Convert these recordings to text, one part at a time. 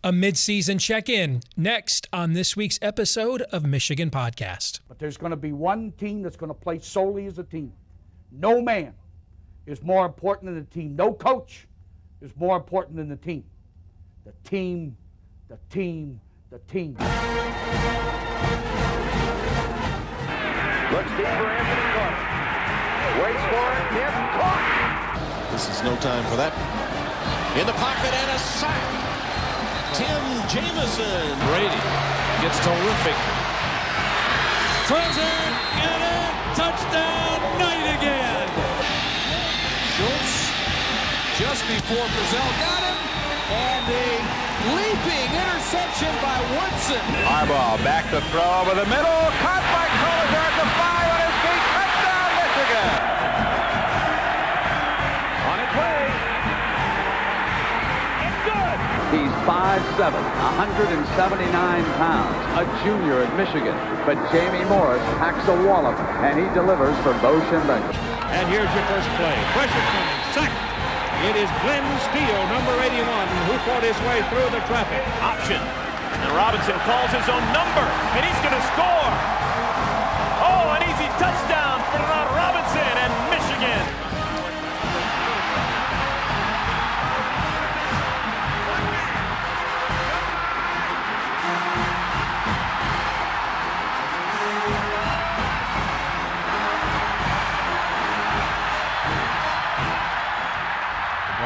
A midseason check-in next on this week's episode of Michigan Podcast. But there's going to be one team that's going to play solely as a team. No man is more important than the team. No coach is more important than the team. The team, the team, the team. Looks deep for Anthony Carter. Waits for it. Hit. Caught. This is no time for that. In the pocket and a sack. Tim Jamison. Brady gets terrific. Throws it. Get it. Touchdown. Knight again. Schultz just before Brazil got him. And a leaping interception by Woodson. Harbaugh back to throw over the middle. Caught by Collier at the 5 on his feet. Touchdown, Michigan. On its way. It's good. He's 5'7", 179 pounds, a junior at Michigan. But Jamie Morris packs a wallop, and he delivers for Bo Schembechler. And here's your first play. Pressure coming. Sack. It is Glenn Steele, number 81, who fought his way through the traffic. Option. And Robinson calls his own number, and he's going to score. Oh, an easy touchdown for Robinson and Michigan.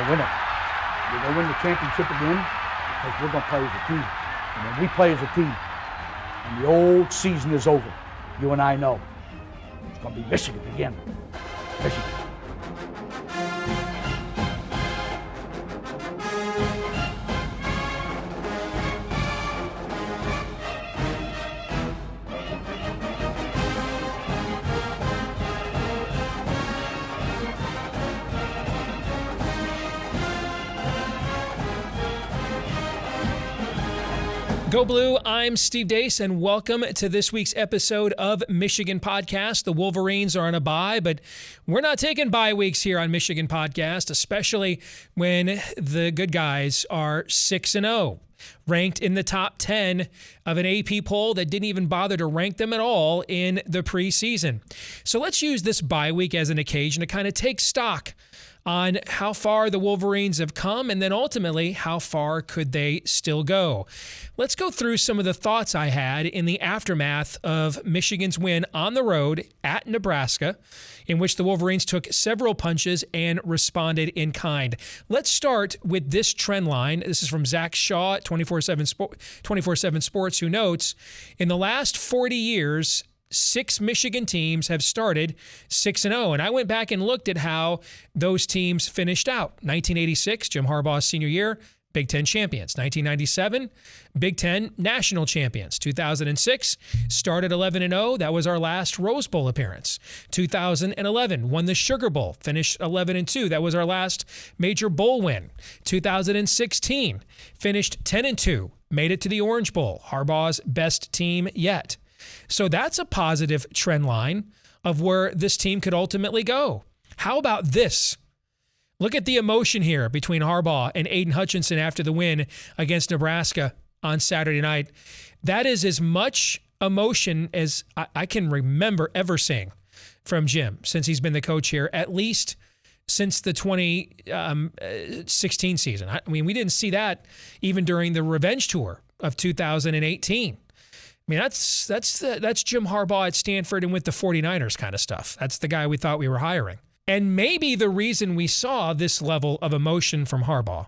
Win it. We're going to win the championship again because we're going to play as a team. And when we play as a team and the old season is over, you and I know it's going to be Michigan again. Michigan. Go Blue, I'm Steve Deace, and welcome to this week's episode of Michigan Podcast. The Wolverines are on a bye, but we're not taking bye weeks here on Michigan Podcast, especially when the good guys are 6-0, ranked in the top 10 of an AP poll that didn't even bother to rank them at all in the preseason. So let's use this bye week as an occasion to kind of take stock on how far the Wolverines have come, and then ultimately, how far could they still go? Let's go through some of the thoughts I had in the aftermath of Michigan's win on the road at Nebraska, in which the Wolverines took several punches and responded in kind. Let's start with this trend line. This is from Zach Shaw at 24/7 Sports, who notes, in the last 40 years, 6 Michigan teams have started 6-0. And I went back and looked at how those teams finished out. 1986, Jim Harbaugh's senior year, Big Ten champions. 1997, Big Ten national champions. 2006, started 11-0. That was our last Rose Bowl appearance. 2011, won the Sugar Bowl, finished 11-2. That was our last major bowl win. 2016, finished 10-2, made it to the Orange Bowl, Harbaugh's best team yet. So that's a positive trend line of where this team could ultimately go. How about this? Look at the emotion here between Harbaugh and Aiden Hutchinson after the win against Nebraska on Saturday night. That is as much emotion as I can remember ever seeing from Jim since he's been the coach here, at least since the 2016 season. I mean, we didn't see that even during the revenge tour of 2018. I mean, that's Jim Harbaugh at Stanford and with the 49ers kind of stuff. That's the guy we thought we were hiring. And maybe the reason we saw this level of emotion from Harbaugh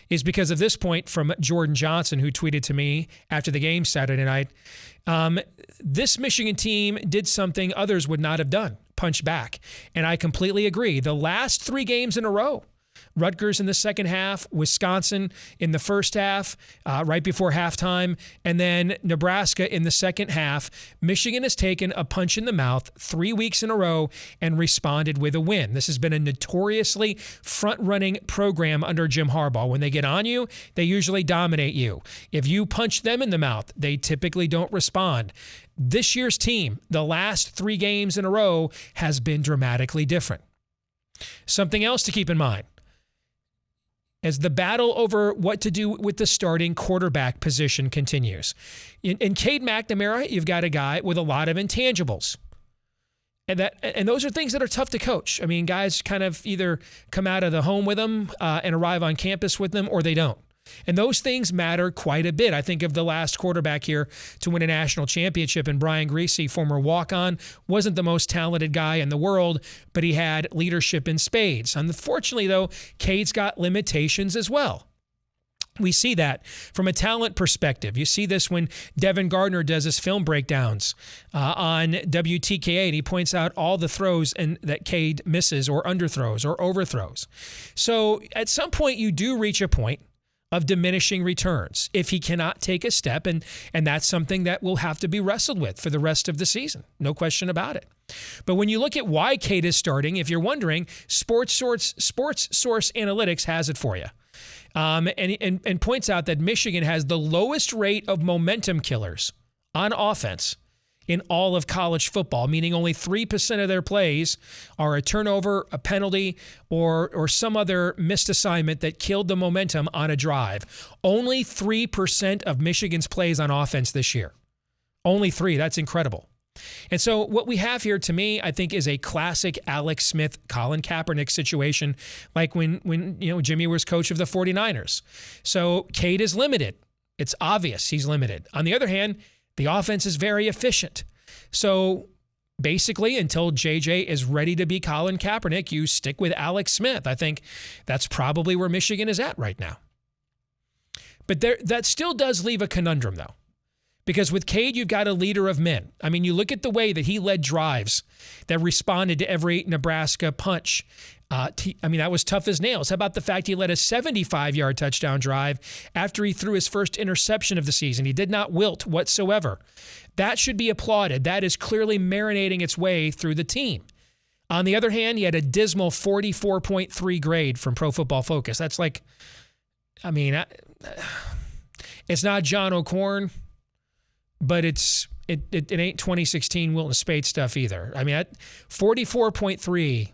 is because of this point from Jordan Johnson, who tweeted to me after the game Saturday night. This Michigan team did something others would not have done, punch back. And I completely agree. The last 3 games in a row, Rutgers in the second half, Wisconsin in the first half, right before halftime, and then Nebraska in the second half. Michigan has taken a punch in the mouth 3 weeks in a row and responded with a win. This has been a notoriously front-running program under Jim Harbaugh. When they get on you, they usually dominate you. If you punch them in the mouth, they typically don't respond. This year's team, the last 3 games in a row, has been dramatically different. Something else to keep in mind. as the battle over what to do with the starting quarterback position continues. In Cade McNamara, you've got a guy with a lot of intangibles. And those are things that are tough to coach. I mean, guys kind of either come out of the home with them and arrive on campus with them, or they don't. And those things matter quite a bit. I think of the last quarterback here to win a national championship, and Brian Griese, former walk-on, wasn't the most talented guy in the world, but he had leadership in spades. Unfortunately, though, Cade's got limitations as well. We see that from a talent perspective. You see this when Devin Gardner does his film breakdowns on WTKA, and he points out all the throws that Cade misses or underthrows or overthrows. So at some point, you do reach a point of diminishing returns if he cannot take a step, and that's something that will have to be wrestled with for the rest of the season. No question about it. But when you look at why Cade is starting, if you're wondering, Sports Source Analytics has it for you. And points out that Michigan has the lowest rate of momentum killers on offense in all of college football, meaning only 3% of their plays are a turnover, a penalty, or some other missed assignment that killed the momentum on a drive. Only 3% of Michigan's plays on offense this year. Only 3%. That's incredible. And so what we have here, to me, I think, is a classic Alex Smith, Colin Kaepernick situation, like when Jimmy was coach of the 49ers. So Cade is limited. It's obvious he's limited. On the other hand, the offense is very efficient. So basically, until JJ is ready to be Colin Kaepernick, you stick with Alex Smith. I think that's probably where Michigan is at right now. But that still does leave a conundrum, though. Because with Cade, you've got a leader of men. I mean, you look at the way that he led drives that responded to every Nebraska punch. That was tough as nails. How about the fact he led a 75-yard touchdown drive after he threw his first interception of the season? He did not wilt whatsoever. That should be applauded. That is clearly marinating its way through the team. On the other hand, he had a dismal 44.3 grade from Pro Football Focus. That's like, it's not John O'Korn, but it ain't 2016 Wilton Spade stuff either. I mean, at 44.3,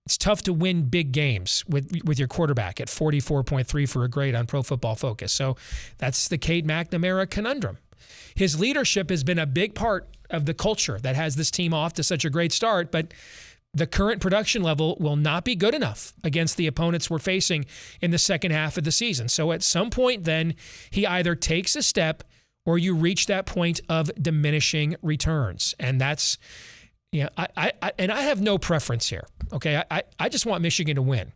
it's tough to win big games with your quarterback at 44.3 for a grade on Pro Football Focus. So that's the Cade McNamara conundrum. His leadership has been a big part of the culture that has this team off to such a great start, but the current production level will not be good enough against the opponents we're facing in the second half of the season. So at some point then, he either takes a step or you reach that point of diminishing returns. And that's, I have no preference here. Okay, I just want Michigan to win.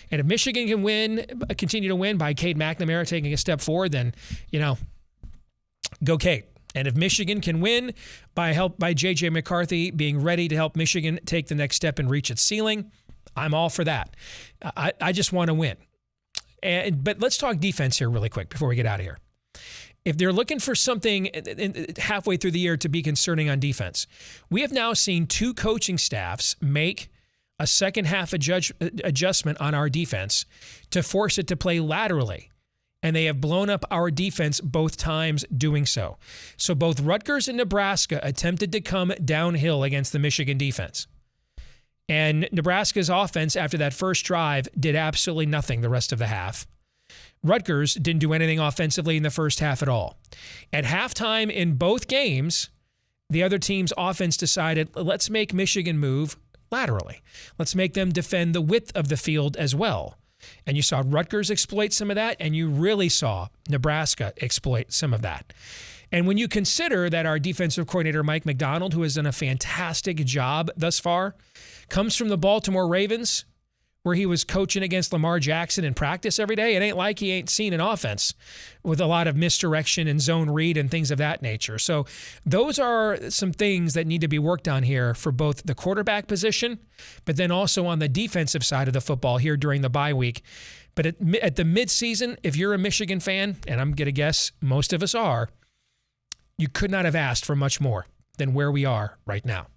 And if Michigan can continue to win by Cade McNamara taking a step forward, then, go Cade. And if Michigan can win by J.J. McCarthy being ready to help Michigan take the next step and reach its ceiling, I'm all for that. I just want to win. But let's talk defense here really quick before we get out of here. If they're looking for something halfway through the year to be concerning on defense, we have now seen 2 coaching staffs make a second half adjustment on our defense to force it to play laterally. And they have blown up our defense both times doing so. So both Rutgers and Nebraska attempted to come downhill against the Michigan defense. And Nebraska's offense, after that first drive, did absolutely nothing the rest of the half. Rutgers didn't do anything offensively in the first half at all. At halftime in both games, the other team's offense decided, let's make Michigan move laterally. Let's make them defend the width of the field as well. And you saw Rutgers exploit some of that, and you really saw Nebraska exploit some of that. And when you consider that our defensive coordinator, Mike McDonald, who has done a fantastic job thus far, comes from the Baltimore Ravens, where he was coaching against Lamar Jackson in practice every day, it ain't like he ain't seen an offense with a lot of misdirection and zone read and things of that nature. So those are some things that need to be worked on here for both the quarterback position, but then also on the defensive side of the football here during the bye week. But at the midseason, if you're a Michigan fan, and I'm going to guess most of us are, you could not have asked for much more than where we are right now.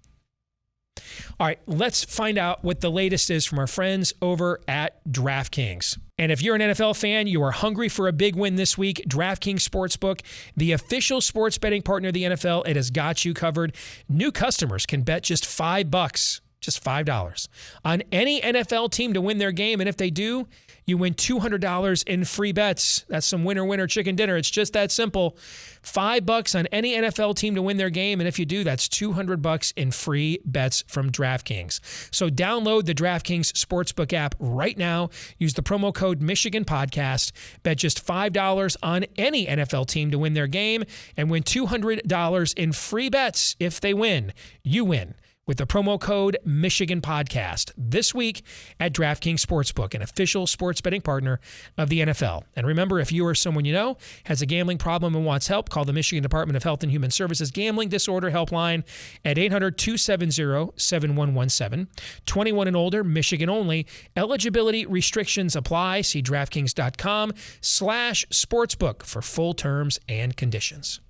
All right, let's find out what the latest is from our friends over at DraftKings. And if you're an NFL fan, you are hungry for a big win this week, DraftKings Sportsbook, the official sports betting partner of the NFL, it has got you covered. New customers can bet just $5 Just $5 on any NFL team to win their game. And if they do, you win $200 in free bets. That's some winner chicken dinner. It's just that simple. $5 on any NFL team to win their game. And if you do, that's $200 in free bets from DraftKings. So download the DraftKings Sportsbook app right now. Use the promo code Michigan Podcast. Bet just $5 on any NFL team to win their game and win $200 in free bets. If they win, you win with the promo code Michigan Podcast this week at DraftKings Sportsbook, an official sports betting partner of the NFL. And remember, if you or someone you know has a gambling problem and wants help, call the Michigan Department of Health and Human Services Gambling Disorder Helpline at 800-270-7117. 21 and older, Michigan only. Eligibility restrictions apply. See DraftKings.com/sportsbook for full terms and conditions.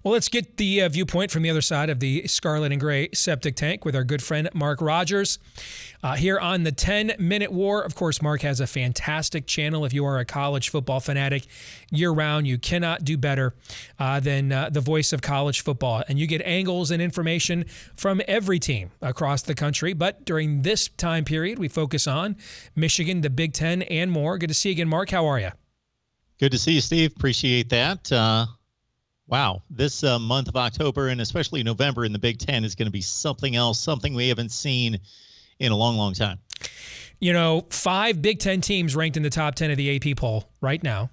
Well, let's get the viewpoint from the other side of the scarlet and gray septic tank with our good friend Mark Rogers here on the 10-Minute War. Of course, Mark has a fantastic channel. If you are a college football fanatic year-round, you cannot do better than the voice of college football. And you get angles and information from every team across the country. But during this time period, we focus on Michigan, the Big Ten, and more. Good to see you again, Mark. How are you? Good to see you, Steve. Appreciate that. Wow, this month of October and especially November in the Big Ten is going to be something else, something we haven't seen in a long, long time. You know, 5 Big Ten teams ranked in the top 10 of the AP poll right now.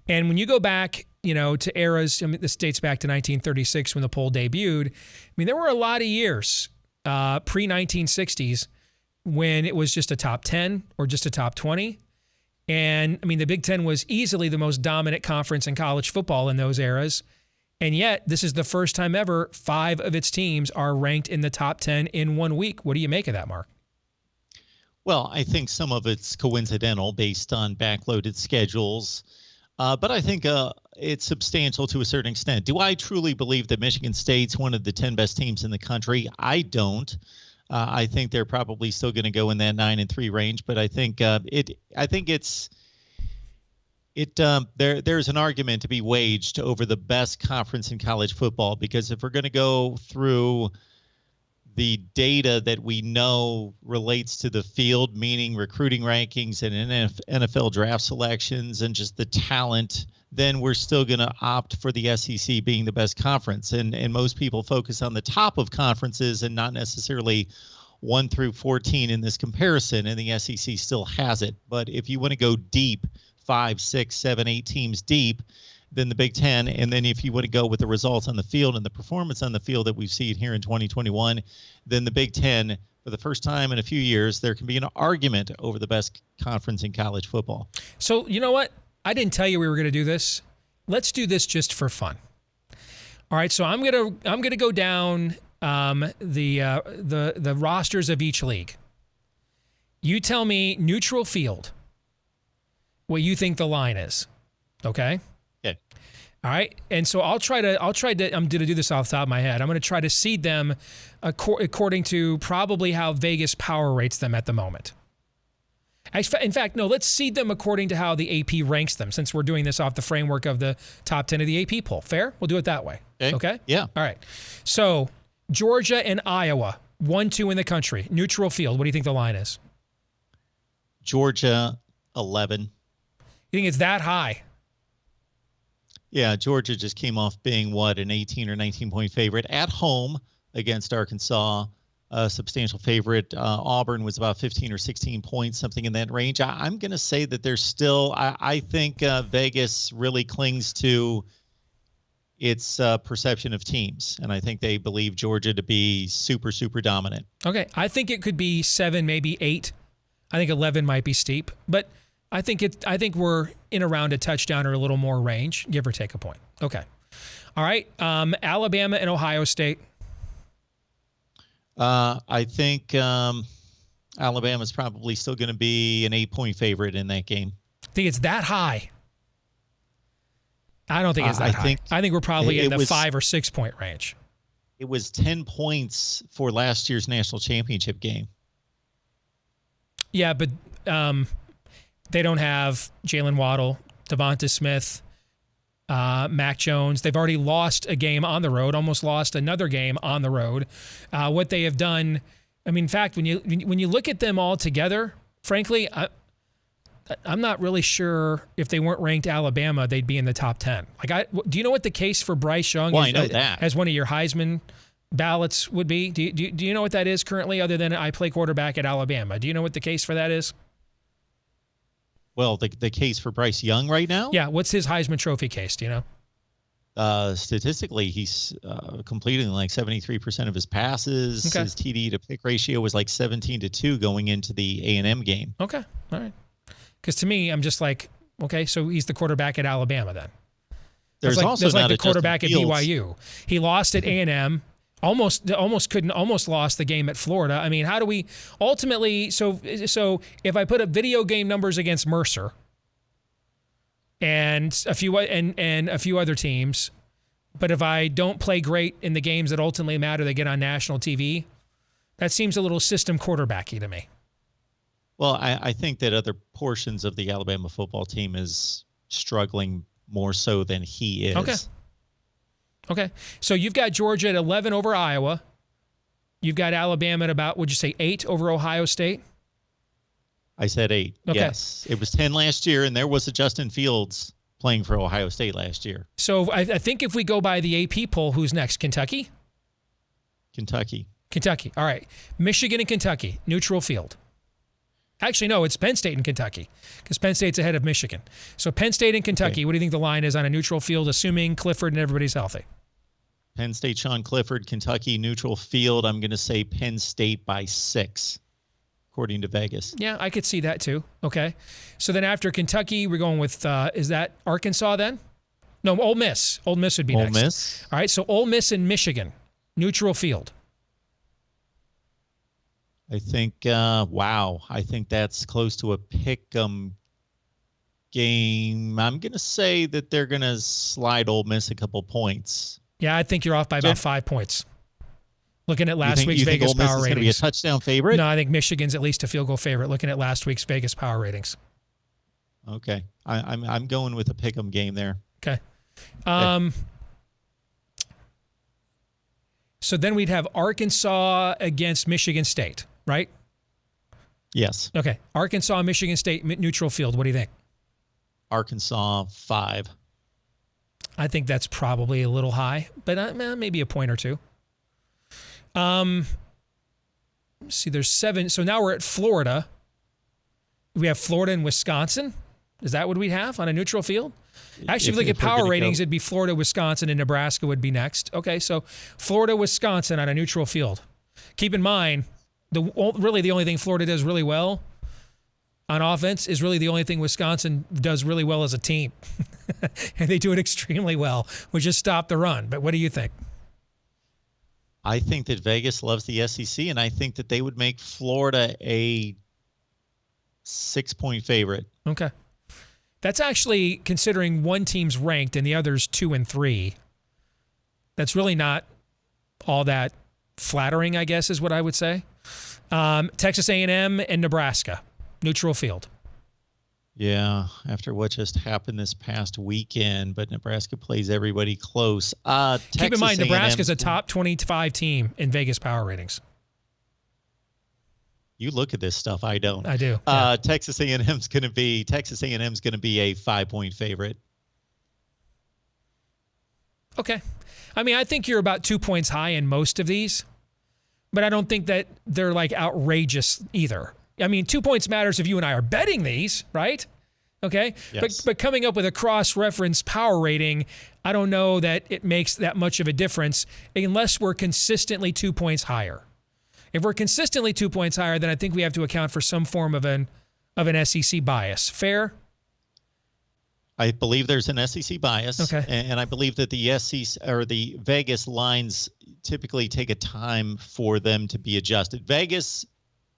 And when you go back, to eras, this dates back to 1936 when the poll debuted. There were a lot of years pre-1960s when it was just a top 10 or just a top 20. And, the Big Ten was easily the most dominant conference in college football in those eras. And yet, this is the first time ever 5 of its teams are ranked in the top 10 in 1 week. What do you make of that, Mark? Well, I think some of it's coincidental based on backloaded schedules. But I think it's substantial to a certain extent. Do I truly believe that Michigan State's one of the 10 best teams in the country? I don't. I think they're probably still going to go in that 9-3 range, but I think there's an argument to be waged over the best conference in college football, because if we're going to go through the data that we know relates to the field, meaning recruiting rankings and NFL draft selections and just the talent, then we're still going to opt for the SEC being the best conference. And most people focus on the top of conferences and not necessarily 1 through 14 in this comparison, and the SEC still has it. But if you want to go deep, 5, 6, 7, 8 teams deep, then the Big Ten. And then if you want to go with the results on the field and the performance on the field that we've seen here in 2021, then the Big Ten, for the first time in a few years, there can be an argument over the best conference in college football. So you know what? I didn't tell you we were going to do this. Let's do this just for fun. All right, so I'm gonna go down the rosters of each league. You tell me neutral field what you think the line is. Okay? Okay. All right. And so I'm going to do this off the top of my head. I'm going to try to seed them according to probably how Vegas power rates them at the moment. In fact, no, let's seed them according to how the AP ranks them, since we're doing this off the framework of the top 10 of the AP poll. Fair? We'll do it that way. Okay? Yeah. All right. So Georgia and Iowa, 1-2 in the country. Neutral field. What do you think the line is? Georgia, 11. You think it's that high? Yeah, Georgia just came off being, an 18 or 19-point favorite at home against Arkansas. A substantial favorite. Auburn was about 15 or 16 points, something in that range. I'm going to say that there's still, I think Vegas really clings to its perception of teams, and I think they believe Georgia to be super, super dominant. Okay, I think it could be 7, maybe 8. I think 11 might be steep, but I think we're in around a touchdown or a little more range, give or take a point. Okay. All right. Alabama and Ohio State. I think Alabama's probably still going to be an 8-point favorite in that game. I think it's that high. I don't think it's that high. I think we're probably in the 5 or 6 point range. It was 10 points for last year's national championship game. Yeah, but they don't have Jalen Waddle, Devonta Smith, Mac Jones. They've already lost a game on the road, almost lost another game on the road. What they have done, I mean, in fact, when you look at them all together, frankly, I'm not really sure if they weren't ranked Alabama, they'd be in the top 10. Do you know what the case for Bryce Young I know that. as one of your Heisman ballots would be? Do you know what that is currently, other than I play quarterback at Alabama? Do you know what the case for that is? Well, the case for Bryce Young right now? Yeah, what's his Heisman Trophy case? Do you know? Statistically, he's completing like 73% of his passes. Okay. His TD to pick ratio was like 17-2 going into the A&M game. Okay, all right. Because to me, I'm just like, okay, so he's the quarterback at Alabama then. There's also like not the a quarterback at Justin Fields. BYU. He lost at A&M. Almost lost the game at Florida. I mean, how do we ultimately? So if I put up video game numbers against Mercer and a few other teams, but if I don't play great in the games that ultimately matter, they get on national TV. That seems a little system quarterbacky to me. Well, I think that other portions of the Alabama football team is struggling more so than he is. Okay. So you've got Georgia at 11 over Iowa. You've got Alabama at about, would you say, 8 over Ohio State? I said 8. Okay. Yes. It was 10 last year, and there was a Justin Fields playing for Ohio State last year. So I think if we go by the AP poll, who's next? Kentucky? Kentucky. All right. Michigan and Kentucky, neutral field. Actually, no, it's Penn State and Kentucky because Penn State's ahead of Michigan. So Penn State and Kentucky, Okay. What do you think the line is on a neutral field, assuming Clifford and everybody's healthy? Penn State, Sean Clifford, Kentucky, neutral field. I'm going to say Penn State by 6, according to Vegas. Yeah, I could see that too. Okay. So then after Kentucky, we're going with, is that Arkansas then? No, Ole Miss. Ole Miss would be next. Ole Miss. All right, so Ole Miss and Michigan, neutral field. I think, I think that's close to a pick'em game. I'm going to say that they're going to slide Ole Miss a couple points. Yeah, I think you're off by about 5 points. Looking at last week's you think Vegas Ole Miss power is ratings. going to be a touchdown favorite? No, I think Michigan's at least a field goal favorite. Looking at last week's Vegas power ratings. Okay, I'm going with a pick'em game there. Okay. So then we'd have Arkansas against Michigan State, right? Yes. Okay. Arkansas, Michigan State, neutral field. What do you think? Arkansas 5. I think that's probably a little high, but maybe a point or two. See, there's 7. So now we're at Florida. We have Florida and Wisconsin. Is that what we have on a neutral field? Actually, if you look at power ratings, it'd be Florida, Wisconsin, and Nebraska would be next. Okay, so Florida, Wisconsin on a neutral field. Keep in mind, really the only thing Florida does really well on offense is really the only thing Wisconsin does really well as a team. And they do it extremely well, which is stop the run. But what do you think? I think that Vegas loves the SEC, and I think that they would make Florida a 6-point favorite. Okay. That's actually, considering one team's ranked and the other's 2 and 3, that's really not all that flattering, I guess, is what I would say. Texas A&M and Nebraska, neutral field. Yeah, after what just happened this past weekend, but Nebraska plays everybody close. Keep in mind, Nebraska's a top 25 team in Vegas power ratings. You look at this stuff, I don't. I do. Yeah. Texas A&M's going to be a 5-point favorite. Okay. I mean, I think you're about 2 points high in most of these, but I don't think that they're like outrageous either. I mean, 2 points matters if you and I are betting these, right? Okay. Yes. But coming up with a cross-reference power rating, I don't know that it makes that much of a difference unless we're consistently 2 points higher. If we're consistently 2 points higher, then I think we have to account for some form of an SEC bias. Fair? I believe there's an SEC bias. Okay. And I believe that the SEC or the Vegas lines typically take a time for them to be adjusted. Vegas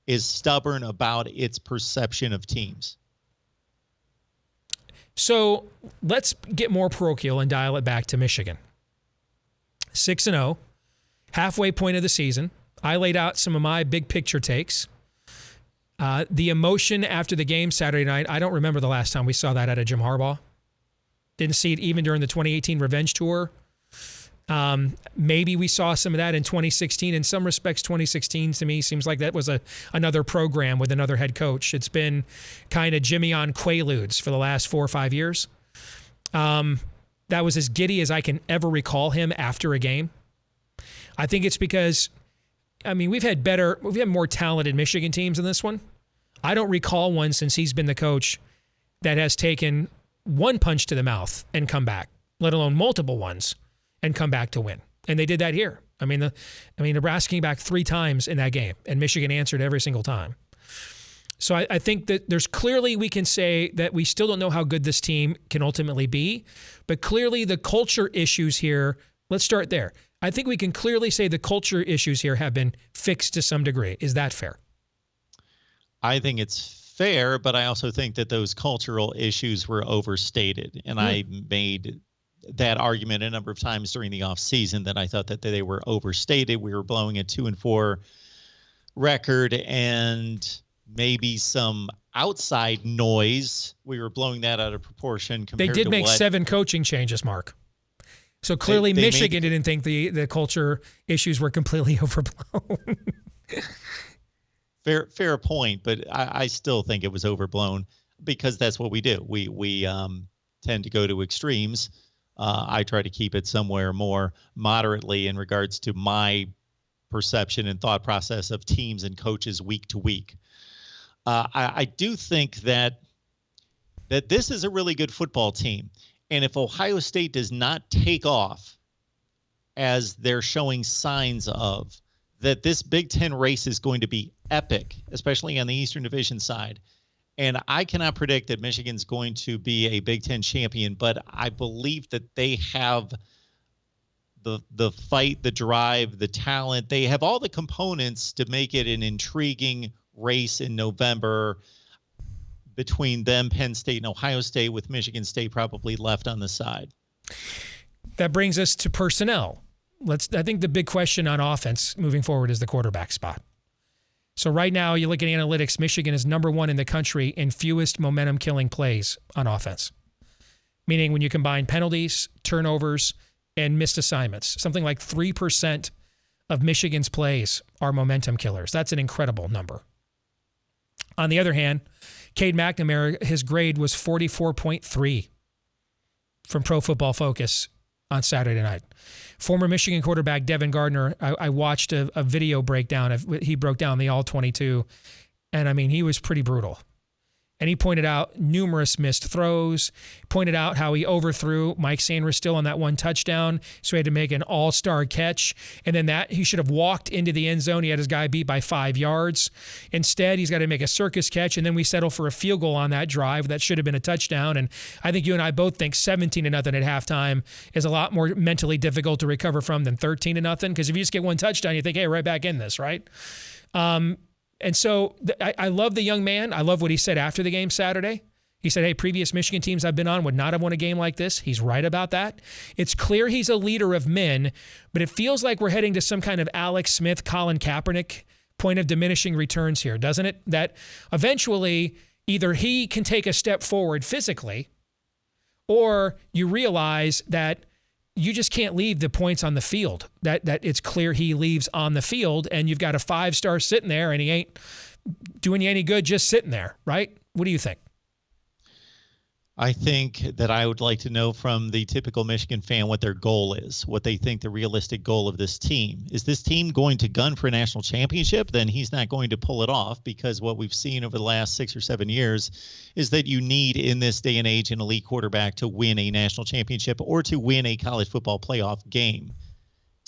is stubborn about its perception of teams. So let's get more parochial and dial it back to Michigan. 6-0, halfway point of the season. I laid out some of my big picture takes. The emotion after the game Saturday night, I don't remember the last time we saw that out of Jim Harbaugh. Didn't see it even during the 2018 revenge tour. Maybe we saw some of that in 2016. In some respects, 2016 to me seems like that was another program with another head coach. It's been kind of Jimmy on Quaaludes for the last 4 or 5 years. That was as giddy as I can ever recall him after a game. I think it's because, I mean, we've had more talented Michigan teams than this one. I don't recall one since he's been the coach that has taken one punch to the mouth and come back, let alone multiple ones and come back to win. And they did that here. I mean, Nebraska came back 3 times in that game, and Michigan answered every single time. So I think that there's clearly, we can say that we still don't know how good this team can ultimately be, but clearly the culture issues here, let's start there. I think we can clearly say the culture issues here have been fixed to some degree. Is that fair? I think it's fair, but I also think that those cultural issues were overstated. And I made that argument a number of times during the offseason that I thought that they were overstated. We were blowing a 2-4 record, and maybe some outside noise, we were blowing that out of proportion. They did make 7 coaching changes, Mark. So clearly Michigan didn't think the culture issues were completely overblown. Fair point, but I still think it was overblown because that's what we do. We tend to go to extremes. I try to keep it somewhere more moderately in regards to my perception and thought process of teams and coaches week to week. I do think that this is a really good football team. And if Ohio State does not take off as they're showing signs of, that this Big Ten race is going to be epic, especially on the Eastern Division side. And I cannot predict that Michigan's going to be a Big Ten champion, but I believe that they have the fight, the drive, the talent. They have all the components to make it an intriguing race in November between them, Penn State, and Ohio State, with Michigan State probably left on the side. That brings us to personnel. I think the big question on offense moving forward is the quarterback spot. So right now, you look at analytics, Michigan is number 1 in the country in fewest momentum-killing plays on offense. Meaning when you combine penalties, turnovers, and missed assignments, something like 3% of Michigan's plays are momentum killers. That's an incredible number. On the other hand, Cade McNamara, his grade was 44.3 from Pro Football Focus on Saturday night. Former Michigan quarterback Devin Gardner, I watched a video breakdown. He broke down the All-22, and I mean, he was pretty brutal. And he pointed out numerous missed throws, pointed out how he overthrew Mike Sanders still on that one touchdown, so he had to make an all-star catch. And then that he should have walked into the end zone. He had his guy beat by 5 yards. Instead, he's got to make a circus catch, and then we settle for a field goal on that drive. That should have been a touchdown. And I think you and I both think 17-0 at halftime is a lot more mentally difficult to recover from than 13-0, because if you just get one touchdown, you think, hey, right back in this, right? And so I love the young man. I love what he said after the game Saturday. He said, hey, previous Michigan teams I've been on would not have won a game like this. He's right about that. It's clear he's a leader of men, but it feels like we're heading to some kind of Alex Smith, Colin Kaepernick point of diminishing returns here, doesn't it? That eventually either he can take a step forward physically, or you realize that you just can't leave the points on the field. That it's clear he leaves on the field, and you've got a 5-star sitting there, and he ain't doing you any good just sitting there, right? What do you think? I think that I would like to know from the typical Michigan fan what their goal is, what they think the realistic goal of this team. Is this team going to gun for a national championship? Then he's not going to pull it off, because what we've seen over the last 6 or 7 years is that you need, in this day and age, an elite quarterback to win a national championship or to win a college football playoff game.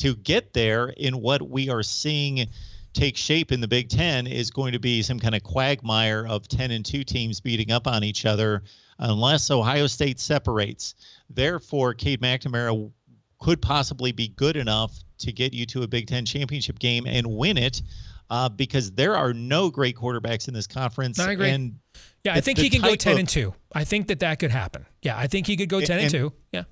To get there, in what we are seeing take shape in the Big Ten, is going to be some kind of quagmire of 10-2 teams beating up on each other, unless Ohio State separates. Therefore, Cade McNamara could possibly be good enough to get you to a Big Ten championship game and win it, because there are no great quarterbacks in this conference. I agree. And yeah, I think he can go 10-2. I think that could happen. Yeah, I think he could go 10-2. Yeah.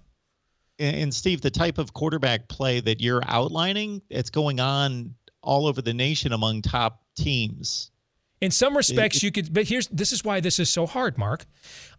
And Steve, the type of quarterback play that you're outlining, it's going on all over the nation among top teams. In some respects, you could, but this is why this is so hard, Mark.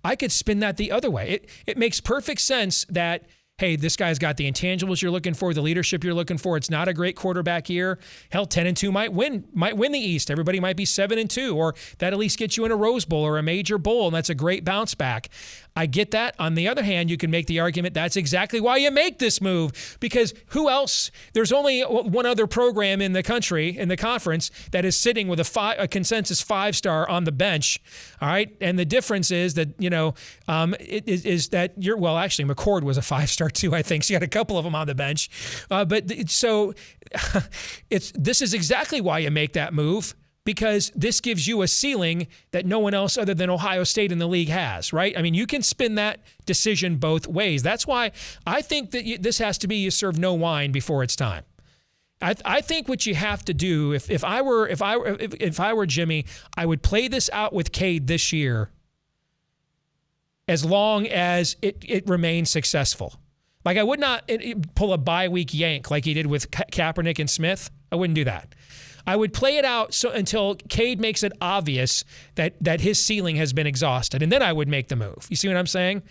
I could spin that the other way. It makes perfect sense that, hey, this guy's got the intangibles you're looking for, the leadership you're looking for. It's not a great quarterback year. Hell, 10-2 might win the East. Everybody might be 7-2, or that at least gets you in a Rose Bowl or a major bowl, and that's a great bounce back. I get that. On the other hand, you can make the argument that's exactly why you make this move, because who else? There's only one other program in the country, in the conference, that is sitting with a consensus 5-star on the bench. All right, and the difference is that is that actually McCord was a 5-star too, I think. So you got a couple of them on the bench, this is exactly why you make that move. Because this gives you a ceiling that no one else other than Ohio State in the league has, right? I mean, you can spin that decision both ways. That's why I think that this has to be you serve no wine before it's time. I think what you have to do, if I were Jimmy, I would play this out with Cade this year as long as it remains successful. Like I would not pull a bye week yank like he did with Kaepernick and Smith. I wouldn't do that. I would play it out until Cade makes it obvious that his ceiling has been exhausted, and then I would make the move. You see what I'm saying?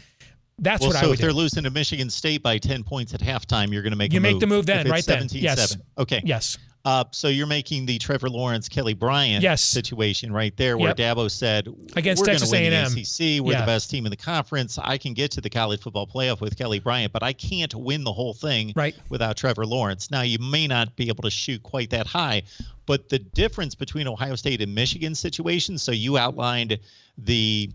That's what I would do. So if they're losing to Michigan State by 10 points at halftime, you're going to make a move. You make the move then, right then. 17-7. Yes. Okay. Yes. So you're making the Trevor Lawrence, Kelly Bryant situation right there, where Dabo said, against we're Texas going to win A&M. the ACC. We're the best team in the conference. I can get to the college football playoff with Kelly Bryant, but I can't win the whole thing without Trevor Lawrence. Now, you may not be able to shoot quite that high, but the difference between Ohio State and Michigan's situation, so you outlined the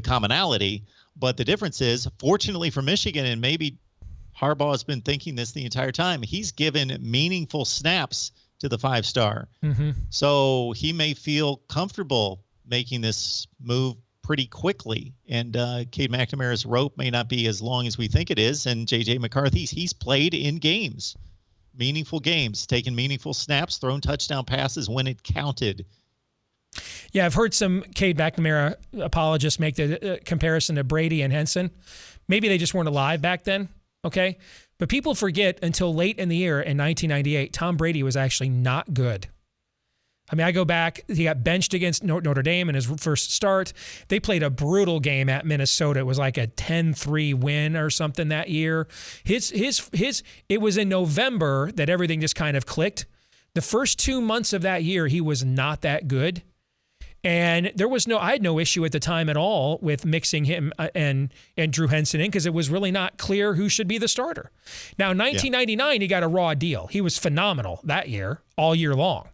commonality, but the difference is, fortunately for Michigan, and maybe Harbaugh has been thinking this the entire time, he's given meaningful snaps to the 5-star. Mm-hmm. So he may feel comfortable making this move pretty quickly. And Cade McNamara's rope may not be as long as we think it is. And J.J. McCarthy's, he's played in games, meaningful games, taken meaningful snaps, thrown touchdown passes when it counted. Yeah, I've heard some Cade McNamara apologists make the comparison to Brady and Henson. Maybe they just weren't alive back then. Okay, but people forget until late in the year in 1998, Tom Brady was actually not good. I mean, I go back, he got benched against Notre Dame in his first start. They played a brutal game at Minnesota. It was like a 10-3 win or something that year. It was in November that everything just kind of clicked. The first 2 months of that year, he was not that good. And I had no issue at the time at all with mixing him and Drew Henson in, because it was really not clear who should be the starter. Now, in 1999, he got a raw deal. He was phenomenal that year, all year long.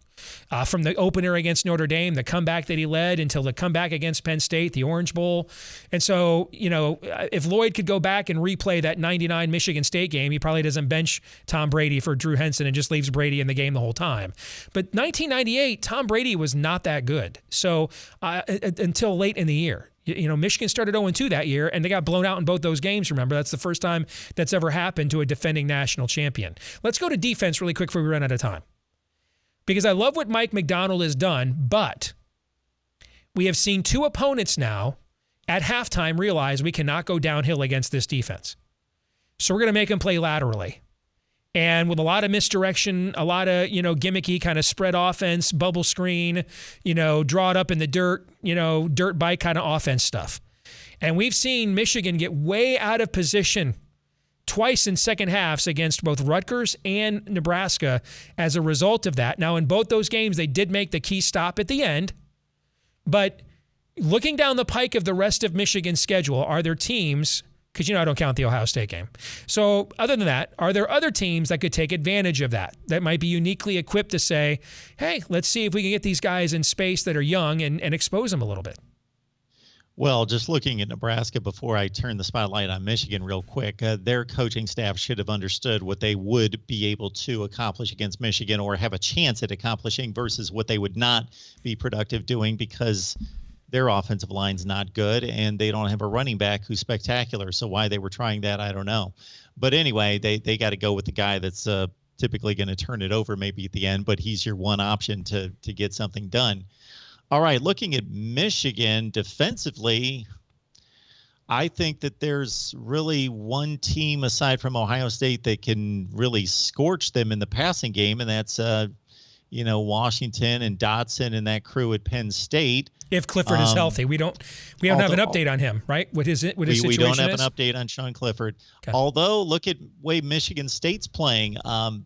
From the opener against Notre Dame, the comeback that he led, until the comeback against Penn State, the Orange Bowl. And so, if Lloyd could go back and replay that 99 Michigan State game, he probably doesn't bench Tom Brady for Drew Henson and just leaves Brady in the game the whole time. But 1998, Tom Brady was not that good. So until late in the year. Michigan started 0-2 that year, and they got blown out in both those games, remember. That's the first time that's ever happened to a defending national champion. Let's go to defense really quick before we run out of time. Because I love what Mike McDonald has done, but we have seen two opponents now at halftime realize we cannot go downhill against this defense. So we're going to make them play laterally. And with a lot of misdirection, a lot of, gimmicky kind of spread offense, bubble screen, draw it up in the dirt, dirt bike kind of offense stuff. And we've seen Michigan get way out of position twice in second halves against both Rutgers and Nebraska as a result of that. Now, in both those games, they did make the key stop at the end. But looking down the pike of the rest of Michigan's schedule, are there teams, because I don't count the Ohio State game. So other than that, are there other teams that could take advantage of that might be uniquely equipped to say, hey, let's see if we can get these guys in space that are young and expose them a little bit? Well, just looking at Nebraska before I turn the spotlight on Michigan real quick, their coaching staff should have understood what they would be able to accomplish against Michigan, or have a chance at accomplishing, versus what they would not be productive doing, because their offensive line's not good and they don't have a running back who's spectacular. So why they were trying that, I don't know. But anyway, they got to go with the guy that's typically going to turn it over maybe at the end, but he's your one option to get something done. All right, looking at Michigan defensively, I think that there's really one team aside from Ohio State that can really scorch them in the passing game, and that's Washington and Dotson and that crew at Penn State. If Clifford is healthy, we don't have an update on him, right? What his situation we don't have is? an update on Sean Clifford. Okay. Although, look at way Michigan State's playing.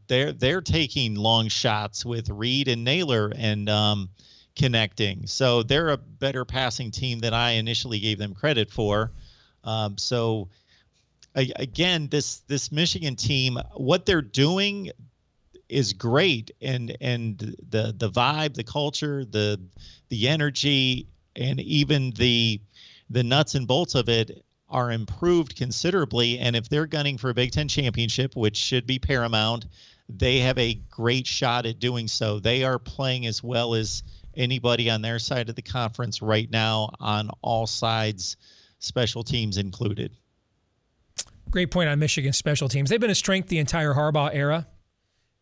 They're taking long shots with Reed and Naylor and connecting. So they're a better passing team than I initially gave them credit for. Again, this Michigan team, what they're doing is great, and the vibe, the culture, the energy, and even the nuts and bolts of it are improved considerably. And if they're gunning for a Big Ten championship, which should be paramount, they have a great shot at doing so. They are playing as well as anybody on their side of the conference right now, on all sides, special teams included. Great point on Michigan special teams. They've been a strength the entire Harbaugh era.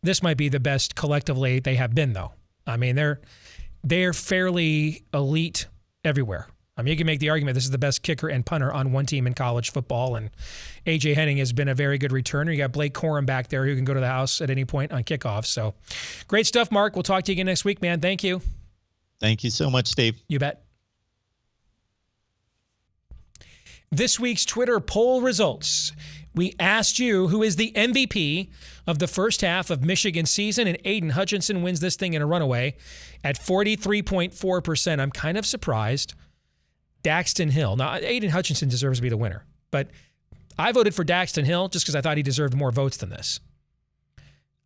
This might be the best collectively they have been, though. I mean, they're fairly elite everywhere. I mean, you can make the argument this is the best kicker and punter on one team in college football, and A.J. Henning has been a very good returner. You got Blake Corum back there who can go to the house at any point on kickoffs. So great stuff, Mark. We'll talk to you again next week, man. Thank you. Thank you so much, Steve. You bet. This week's Twitter poll results. We asked you who is the MVP of the first half of Michigan's season, and Aiden Hutchinson wins this thing in a runaway at 43.4%. I'm kind of surprised. Daxton Hill. Now, Aiden Hutchinson deserves to be the winner, but I voted for Daxton Hill just because I thought he deserved more votes than this.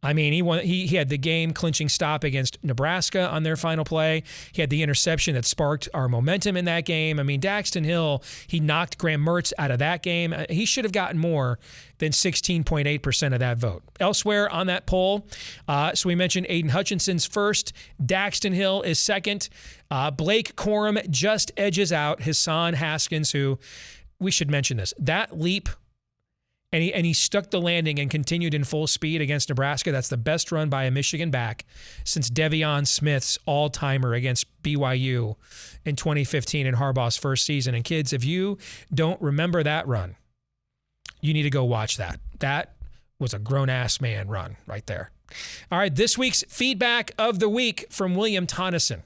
I mean, he had the game-clinching stop against Nebraska on their final play. He had the interception that sparked our momentum in that game. I mean, Daxton Hill, he knocked Graham Mertz out of that game. He should have gotten more than 16.8% of that vote. Elsewhere on that poll, so we mentioned Aiden Hutchinson's first. Daxton Hill is second. Blake Corum just edges out Hassan Haskins, who, we should mention this, that leap, and he stuck the landing and continued in full speed against Nebraska. That's the best run by a Michigan back since Devion Smith's all-timer against BYU in 2015 in Harbaugh's first season. And kids, if you don't remember that run, you need to go watch that. That was a grown-ass man run right there. All right, this week's feedback of the week from William Tonneson,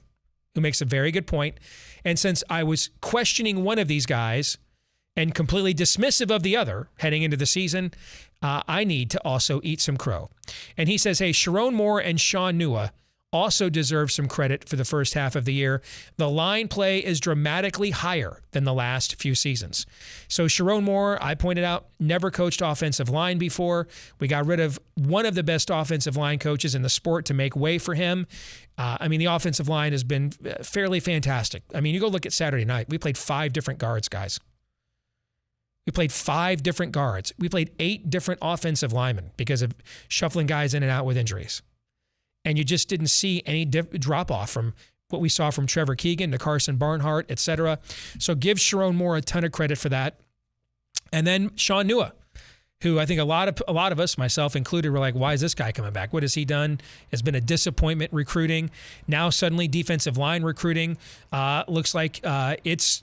who makes a very good point. And since I was questioning one of these guys and completely dismissive of the other heading into the season, I need to also eat some crow. And he says, hey, Sharon Moore and Sean Nua also deserve some credit for the first half of the year. The line play is dramatically higher than the last few seasons. So Sharon Moore, I pointed out, never coached offensive line before. We got rid of one of the best offensive line coaches in the sport to make way for him. I mean, the offensive line has been fairly fantastic. I mean, you go look at Saturday night. We played 5 different guards, guys. We played 5 different guards. We played 8 different offensive linemen because of shuffling guys in and out with injuries. And you just didn't see any drop-off from what we saw from Trevor Keegan to Carson Barnhart, et cetera. So give Sharon Moore a ton of credit for that. And then Sean Nua, who I think a lot of us, myself included, were like, why is this guy coming back? What has he done? It's been a disappointment recruiting. Now suddenly defensive line recruiting looks like it's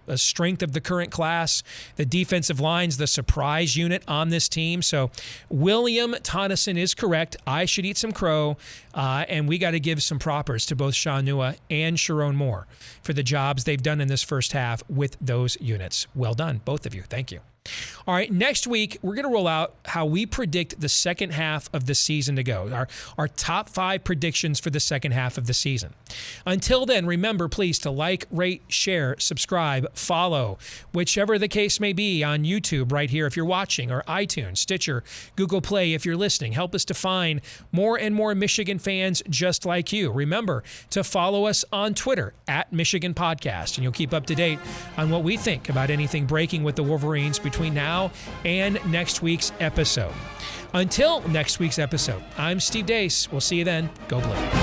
a strength of the current class. The defensive line's the surprise unit on this team. So William Tonneson is correct. I should eat some crow, and we got to give some propers to both Sean Nua and Sharon Moore for the jobs they've done in this first half with those units. Well done, both of you. Thank you. All right, next week, we're going to roll out how we predict the second half of the season to go, our top 5 predictions for the second half of the season. Until then, remember, please, to like, rate, share, subscribe, follow, whichever the case may be, on YouTube right here if you're watching, or iTunes, Stitcher, Google Play if you're listening. Help us to find more and more Michigan fans just like you. Remember to follow us on Twitter at Michigan Podcast, and you'll keep up to date on what we think about anything breaking with the Wolverines between now and next week's episode. Until next week's episode, I'm Steve Deace. We'll see you then. Go Blue.